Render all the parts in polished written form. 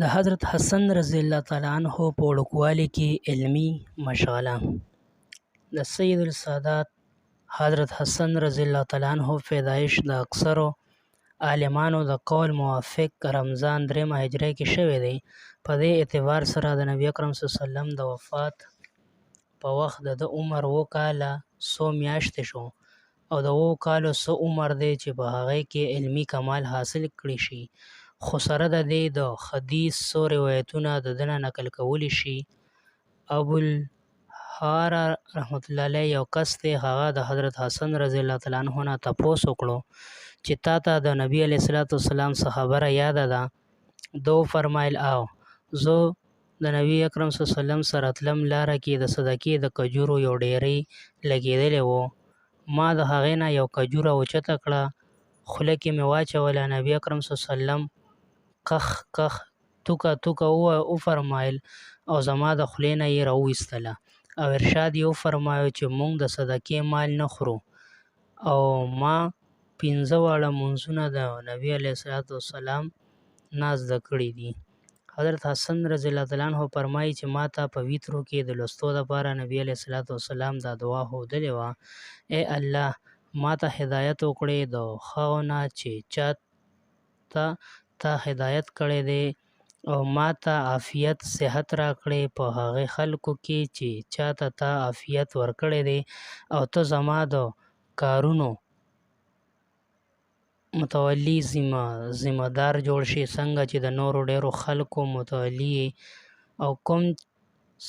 د حضرت حسن رضی الله تعالی عنه په وړوکوالي کې علمي مشغله. د سید السادات حضرت حسن رضی الله تعالی عنه پیدایش د اکثرو عالمانو د قول موافق رمضان 3 هجری کې شوی دی. په دې اعتبار سره د نبی اکرم صلی الله علیه وسلم د وفات په وخت د عمر 2 کاله 100 میاشتې شو او د 2 کالو څه عمر دی چې په هغه کې علمي کمال حاصل کړی شي. خو سره د دې د حدیث څو روایتونه د دنه نقل کولی شي. ابوالهواره رحمت الله علیه یو کس دی، هغه د حضرت حسن رضی الله تعالی عنه نه تپوس وکړو چې تا ته د نبی علیه الصلاۃ والسلام څه خبره یاده ده؟ دو فرمایل او زه د نبی اکرم صلی الله علیه وسلم سره تلم، لاره کې د صدقې د کجورو یو ډیری لګېدلی و. ما د هغې نه یو کجوره اوچته کړه، خوله کې مې واچوله. نبی اکرم صلی الله علیه وسلم کخ کخ توکه توکه وفرمایل او زما د خولې نه یې راوویستله او ارشاد یې وفرمایو چې موږ د صدقې مال نه خورو. او ما 15 واړه منځونه د نبی علیه الصلاۃ والسلام نه زده کړي دي. حضرت حسن رضی الله تعالی عنه فرمایي چې ما ته په ویترو کې د لوستو لپاره نبی علیه الصلاۃ والسلام دا دعا ښودلې وه: ای الله، ما ته هدایت وکړې د هغو نه چې چا ته هدایت کړی دی، او ما ته عافیت صحت راکړې په هغې خلکو کې چې چا ته تا عافیت ورکړی دی، او ته زما د کارونو متولي ذمه دار جوړ شي، څنګه چې د نورو ډیرو خلکو متولي یې، او کوم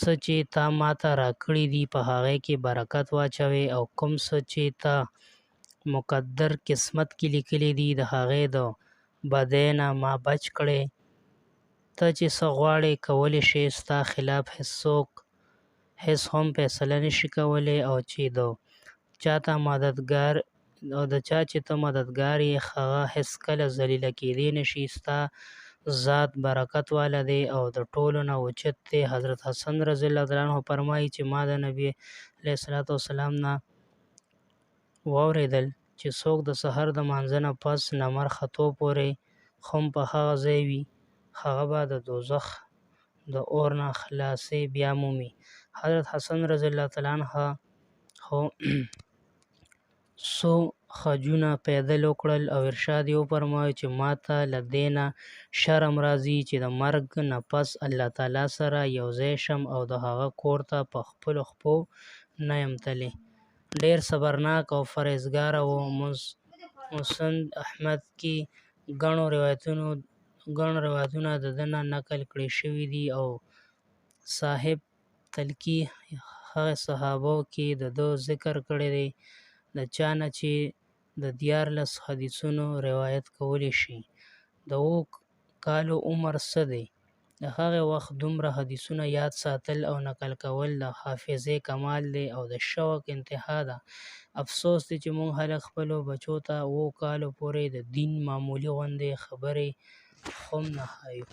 څه چې تا ما ته راکړي دي په هغې کې برکت واچوې، او کوم څه چې تا مقدر قسمت کې لیکلي دي د هغې د بدۍ نه ما بچ کړې. ته چې څه غواړې کولی شې، ستا خلاف هېڅوک هېڅ هم فیصله نشي کولی، او چې د چا چې ته مددګار یې هغه هېڅکله ذلیله کېدی نشي. ستا ذات برکت والا دی او د ټولو نه اوچت دی. حضرت حسن رضی الله تعالی عنه فرمایي چې ما د نبی علیه الصلاۃ والسلام نه واورېدل چې څوک د سحر د لمانځه نه پس لمر ختو پورې هم په هغه ځای وي، هغه به د دوزخ د اور نه خلاصي بیا مومي. حضرت حسن رضی الله تعالی عنه څو حجونه پیدل وکړل او ارشاد یې وفرمایو چې ما ته له دې نه شرم راځي چې د مرګ نه پس الله تعالی سره یو ځای شم او د هغه کور ته په خپلو خپو نه یم تللی. ډېر صبرناک او پرهیزګاره و. مسند احمد کې ګڼ روایتونه د ده نه نقل کړي شوي دي، او صاحب تلقي هغه صحابو کې د ده ذکر کړی دی د چا نه چې د 14 حدیثونو روایت کولی شي. د 2 کالو عمر څه دی؟ د هغې وخت دومره حدیثونه یاد ساتل او نقل کول د حافظې کمال دی او د شوق انتها ده. افسوس دی چې موږ خلک خپلو بچو ته 2 کالو پورې د دین معمولي غوندې خبرې هم نه ښایو.